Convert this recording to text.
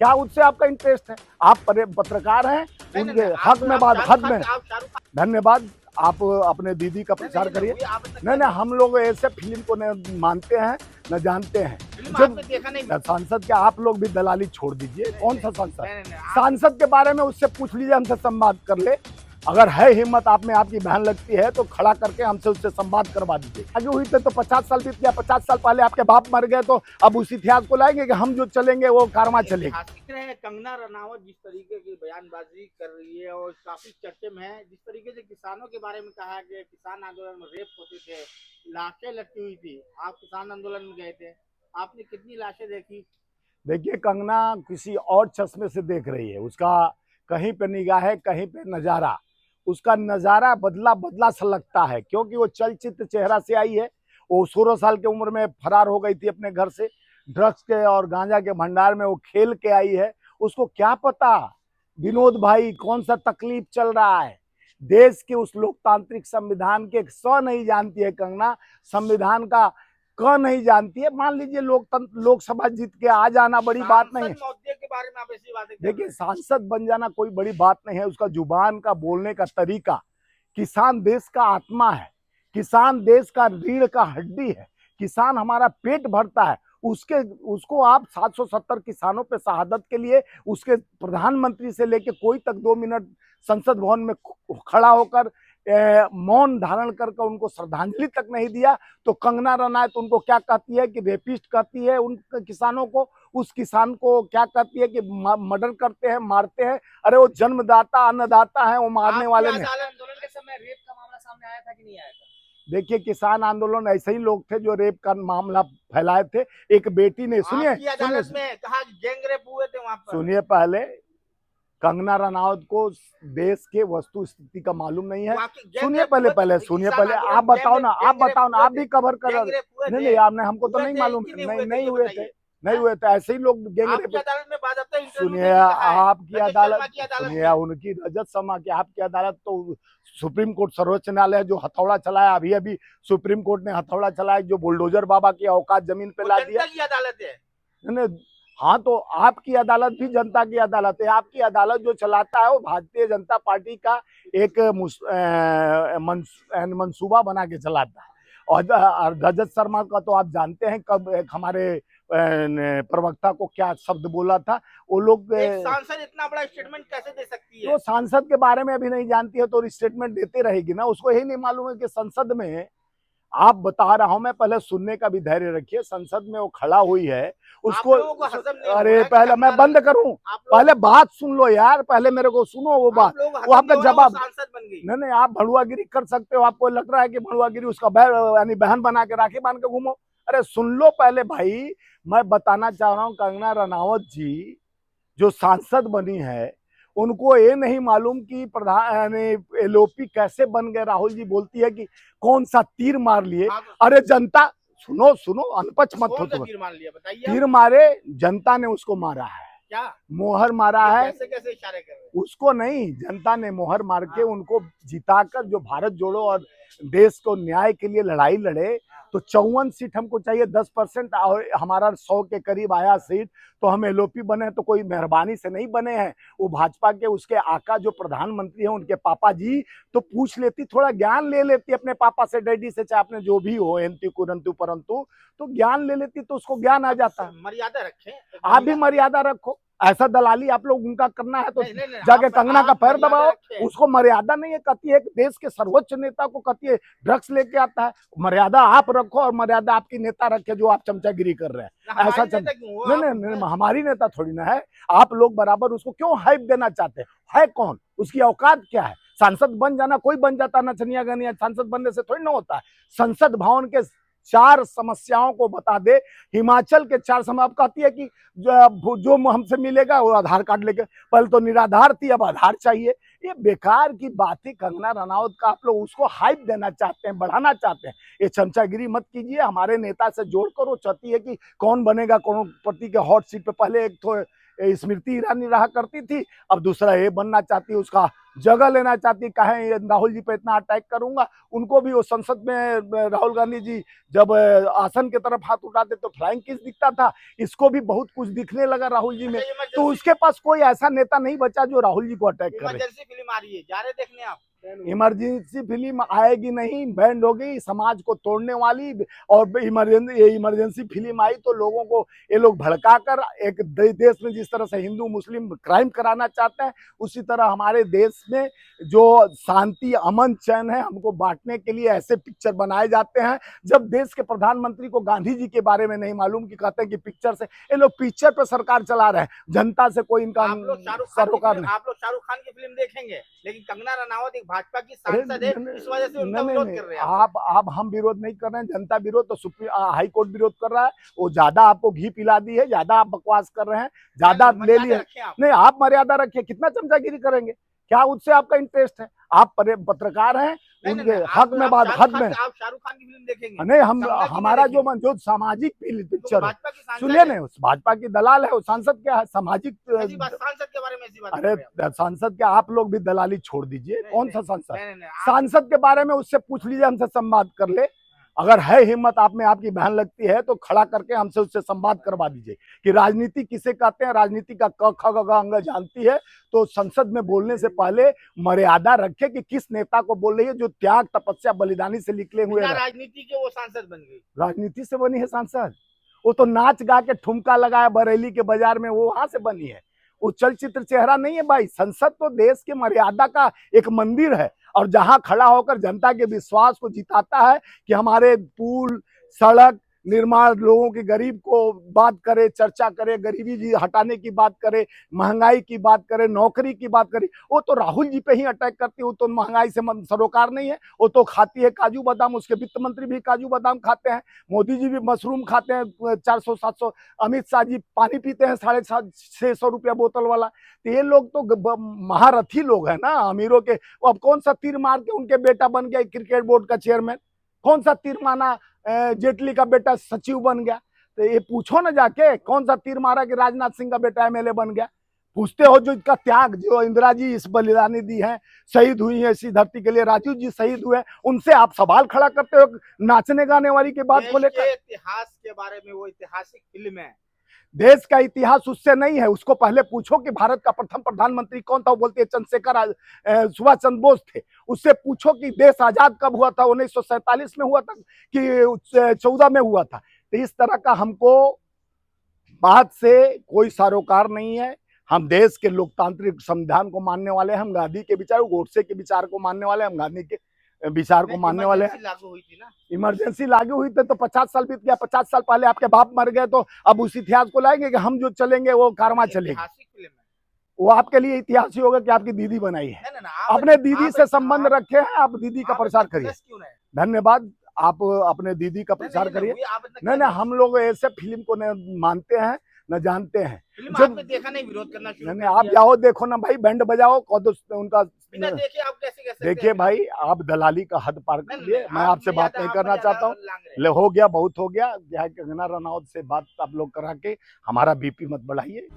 क्या उससे आपका इंटरेस्ट है? आप पत्रकार हैं, उनके हक में बात, हक में। धन्यवाद, आप अपने दीदी का प्रचार करिए। नहीं नहीं, हम लोग ऐसे फिल्म को न मानते हैं न जानते हैं। जब सांसद के आप लोग भी दलाली छोड़ दीजिए। कौन सा सांसद? सांसद के बारे में उससे पूछ लीजिए, हमसे संवाद कर ले। अगर है हिम्मत आप में, आपकी बहन लगती है तो खड़ा करके हमसे उससे संवाद करवा दीजिए। आगे हुई थे तो 50 साल बीत गया, 50 साल पहले आपके बाप मर गए, तो अब उस इतिहास को लाएंगे कि हम जो चलेंगे वो कारवां चलेगी। कंगना रनावत जिस तरीके की बयानबाजी कर रही है और काफी चर्चे में है, जिस तरीके से किसानों के बारे में कहा कि किसान आंदोलन में रेप होते थे, लाशें लटकी हुई थी, आप किसान आंदोलन में गए थे, आपने कितनी लाशें देखी? देखिए, कंगना किसी और चश्मे से देख रही है। उसका कहीं पे निगाह है, कहीं पे नजारा, उसका नजारा बदला बदला सा लगता है, क्योंकि वो चलचित्र चेहरा से आई है। वो 16 साल की उम्र में फरार हो गई थी अपने घर से, ड्रग्स के और गांजा के भंडार में वो खेल के आई है। उसको क्या पता विनोद भाई कौन सा तकलीफ चल रहा है। देश के उस लोकतांत्रिक संविधान के स नहीं जानती है कंगना, संविधान का क नहीं जानती है। मान लीजिए लोकतंत्र, लोकसभा जीत के आ जाना बड़ी बात नहीं है। के बारे में आप ऐसी बातें देखिए, सांसद बन जाना कोई बड़ी बात नहीं है। उसका जुबान का बोलने का तरीका, किसान देश का आत्मा है, किसान देश का रीढ़ का हड्डी है, किसान हमारा पेट भरता है। उसको आप 770 किसानों पे शहादत के लिए उसके प्रधानमंत्री से लेके कोई तक 2 मिनट संसद भवन में खड़ा होकर मौन धारण करके उनको श्रद्धांजलि तक नहीं दिया, तो कंगना रनावत उनको क्या कहती है कि रेपिस्ट कहती है उन किसानों को। उस किसान को क्या कहती है कि मर्डर करते हैं, मारते हैं। अरे वो जन्मदाता अन्नदाता है, वो मारने वाले नहीं। आंदोलन के समय रेप का मामला सामने आया था कि नहीं आया था? देखिए, किसान आंदोलन ऐसे ही लोग थे जो रेप का मामला फैलाए थे। एक बेटी ने, सुनिए अदालत में कहा गैंग रेप हुए थे वहां पर। सुनिए, पहले कंगना रनावत को देश के वस्तु स्थिति का मालूम नहीं है। सुनिए पहले सुनिए पहले, आप बताओ ना, आप भी कवर कर रहे। नहीं नहीं, आपने, हमको तो नहीं मालूम। नहीं हुए थे, नहीं हुए थे। ऐसे ही लोग गैंग रेप। सुनिए, आपकी अदालत, सुनिए उनकी रजत शर्मा की, आपकी अदालत तो सुप्रीम कोर्ट, सर्वोच्च न्यायालय जो हथौड़ा चलाया, अभी अभी सुप्रीम कोर्ट ने हथौड़ा चलाया, जो बुलडोजर बाबा की औकात जमीन पे ला दिया। अदालत है। हाँ, तो आपकी अदालत भी जनता की अदालत है। आपकी अदालत जो चलाता है वो भारतीय जनता पार्टी का एक मंसूबा बना के चलाता है। और रजत शर्मा का तो आप जानते हैं कब हमारे प्रवक्ता को क्या शब्द बोला था वो लोग। सांसद इतना बड़ा स्टेटमेंट कैसे दे सकती है? तो सांसद के बारे में अभी नहीं जानती है तो स्टेटमेंट देते रहेगी ना। उसको यही नहीं मालूम है कि संसद में, आप बता रहा हूं मैं, पहले सुनने का भी धैर्य रखिए। संसद में वो खड़ा हुई है, उसको, अरे पहले मैं बंद करूं, पहले बात सुन लो यार, पहले मेरे को सुनो वो बात, वो आपका जवाब। नहीं नहीं, आप भड़ुआगिरी कर सकते हो, आपको लग रहा है कि भड़ुआगिरी उसका यानी बहन बना के राखी बांध के घूमो। अरे सुन लो पहले भाई, मैं बताना चाह रहा हूँ कंगना रनावत जी जो सांसद बनी है, उनको ये नहीं मालूम कि प्रधान एलओपी कैसे बन गए। राहुल जी बोलती है कि कौन सा तीर मार लिए। अरे जनता, सुनो सुनो, अनपच मत हो तुम। तीर मारे, जनता ने उसको मारा है। क्या मोहर मारा है? कैसे इशारे कर रहे हैं? उसको नहीं, जनता ने मोहर मार के उनको जिताकर जो भारत जोड़ो और देश को न्याय के लिए लड़ाई लड़े, तो 54 सीट हमको चाहिए, 10% और हमारा 100 के करीब आया सीट, तो हम एलओपी बने तो कोई मेहरबानी से नहीं बने हैं। वो भाजपा के उसके आका जो प्रधानमंत्री हैं उनके पापा जी, तो पूछ लेती, थोड़ा ज्ञान ले लेती अपने पापा से, डैडी से, चाहे अपने जो भी हो, एंतु कुरंतु परंतु, तो ज्ञान ले लेती तो उसको ज्ञान आ जाता। मर्यादा रखें, आप भी मर्यादा रखो। ऐसा दलाली आप लोग उनका करना है तो जाके कंगना का पैर दबाओ। उसको मर्यादा नहीं है, कहती है देश के सर्वोच्च नेता को कहती है ड्रग्स लेके आता है। मर्यादा आप रखो और मर्यादा आपकी नेता रखे जो आप चमचागिरी कर रहे हैं। ऐसा नहीं, हमारी नेता थोड़ी ना है। आप लोग बराबर उसको क्यों हाइप देना चाहते हैं? है कौन? उसकी औकात क्या है? सांसद बन जाना कोई बन जाता, नचनिया गनिया, सांसद बनने से थोड़ी ना होता है। संसद भवन के 4 समस्याओं को बता दे, हिमाचल के 4 समस्या। अब कहती है कि जो हमसे मिलेगा वो आधार कार्ड लेके, पहले तो निराधार थी अब आधार चाहिए। ये बेकार की बातें कंगना रनावत का, आप लोग उसको हाइप देना चाहते हैं, बढ़ाना चाहते हैं। ये चमचागिरी मत कीजिए। हमारे नेता से जोड़कर वो चाहती है कि कौन बनेगा करोड़पति के हॉट सीट पे। पहले एक तो स्मृति ईरानी रहा करती थी, अब दूसरा ये बनना चाहती है उसका जगह लेना चाहती है, कहें राहुल जी पे इतना अटैक करूंगा। उनको भी वो संसद में राहुल गांधी जी जब आसन की तरफ हाथ उठाते तो फ्लाइंग किस दिखता था, इसको भी बहुत कुछ दिखने लगा राहुल जी में। तो उसके पास कोई ऐसा नेता नहीं बचा जो राहुल जी को अटैक करे। इमरजेंसी फिल्म आ रही है, जा रहे देखने आप? इमरजेंसी फिल्म आएगी नहीं, बैंड हो गई, समाज को तोड़ने वाली। और इमरजेंसी फिल्म आई तो लोगों को ये लोग भड़काकर एक देश में जिस तरह से हिंदू मुस्लिम क्राइम कराना चाहते हैं, उसी तरह हमारे देश में जो शांति अमन चैन है हमको बांटने के लिए ऐसे पिक्चर बनाए जाते हैं। जब देश के प्रधानमंत्री को गांधी जी के बारे में नहीं मालूम कि कहते हैं कि पिक्चर से, ये लोग पिक्चर पे सरकार चला रहे हैं, जनता से कोई इनका आप लोग सरोकार नहीं। आप लोग शाहरुख खान की फिल्म देखेंगे, लेकिन कंगना रनावत एक भाजपा की सांसद है, इस वजह से उनका विरोध कर रहे हैं आप हम विरोध नहीं कर रहे हैं, जनता विरोध तो सुप्रीम हाई कोर्ट विरोध कर रहा है। वो ज्यादा आपको घी पिला दी है, ज्यादा आप बकवास कर रहे हैं, ज्यादा ले लिए। नहीं, आप मर्यादा रखिए, कितना चमचागिरी करेंगे, क्या उससे आपका इंटरेस्ट है? आप पत्रकार हैं, उनके हक में बात, हक में। आप शाहरुख खान की फिल्म देखेंगे? नहीं, हम हमारा जो सामाजिक पिक्चर है, सुनिए नहीं, भाजपा की दलाल है वो, सांसद क्या है, सामाजिक सांसद के बारे में ऐसी बात। अरे सांसद क्या, आप लोग भी दलाली छोड़ दीजिए। कौन सा सांसद? सांसद के बारे में उससे पूछ लीजिए, हमसे संवाद कर ले। अगर है हिम्मत आप में, आपकी बहन लगती है तो खड़ा करके हमसे उससे संवाद करवा दीजिए कि राजनीति किसे कहते हैं, राजनीति का क ख ग अंग जानती है तो संसद में बोलने से पहले मर्यादा रखे कि किस नेता को बोल रही है, जो त्याग तपस्या बलिदानी से निकले हुए। राजनीति के वो सांसद बन गई, राजनीति से बनी है सांसद? वो तो नाच गा के ठुमका लगाया बरेली के बाजार में, वो वहां से बनी है, वो चलचित्र चेहरा नहीं है भाई। संसद तो देश के मर्यादा का एक मंदिर है, और जहां खड़ा होकर जनता के विश्वास को जिताता है कि हमारे पुल सड़क निर्माण, लोगों के गरीब को बात करे, चर्चा करे, गरीबी जी हटाने की बात करे, महंगाई की बात करे, नौकरी की बात करे, वो तो राहुल जी पे ही अटैक करती है। वो तो महंगाई से सरोकार नहीं है, वो तो खाती है काजू बादाम, उसके वित्त मंत्री भी काजू बादाम खाते हैं, मोदी जी भी मशरूम खाते हैं 400-700, अमित शाह जी पानी पीते हैं 650 रुपया बोतल वाला। तो ये लोग तो महारथी लोग हैं ना अमीरों के। अब कौन सा तीर मार के उनके बेटा बन गया क्रिकेट बोर्ड का चेयरमैन? कौन सा तीर माना जेटली का बेटा सचिव बन गया? तो ये पूछो ना जाके, कौन सा तीर मारा कि राजनाथ सिंह का बेटा एमएलए बन गया? पूछते हो जो इसका त्याग, जो इंदिरा जी इस बलिदानी दी है, शहीद हुई है इसी धरती के लिए, राजीव जी शहीद हुए, उनसे आप सवाल खड़ा करते हो नाचने गाने वाली की बात को लेकर। इतिहास के बारे में वो ऐतिहासिक फिल्म है, देश का इतिहास उससे नहीं है। उसको पहले पूछो कि भारत का प्रथम प्रधानमंत्री कौन था, वो बोलते हैं चंद्रशेखर सुभाष चंद्र बोस थे। उससे पूछो कि देश आजाद कब हुआ था, 1947 में हुआ था कि 14 में हुआ था। तो इस तरह का हमको बात से कोई सरोकार नहीं है। हम देश के लोकतांत्रिक संविधान को मानने वाले हैं, हम गांधी के विचार, गोडसे के विचार को मानने वाले हैं, हम गांधी के विचार को मानने वाले हैं। लागू हुई थी ना, इमरजेंसी लागू हुई थी तो 50 साल बीत गया। 50 साल पहले आपके बाप मर गए, तो अब उस इतिहास को लाएंगे कि हम जो चलेंगे वो कारवा चलेगी? वो आपके लिए इतिहास ही होगा कि आपकी दीदी बनाई है। अपने दीदी से संबंध रखे हैं, आप दीदी का प्रचार करिए। धन्यवाद, आप अपने दीदी का प्रचार करिए। नहीं, हम लोग ऐसे फिल्म को न मानते हैं न जानते हैं। जब देखा नहीं, विरोध करना शुरू नहीं, आप जाओ देखो ना भाई, बैंड बजाओ, उनका देखिए आप कैसे कैसे देखिए भाई, आप दलाली का हद पार कर लिए। मैं आपसे बात नहीं करना चाहता हूँ, हो गया, बहुत हो गया। कंगना रनौत से बात आप लोग करा के हमारा बीपी मत बढ़ाइए।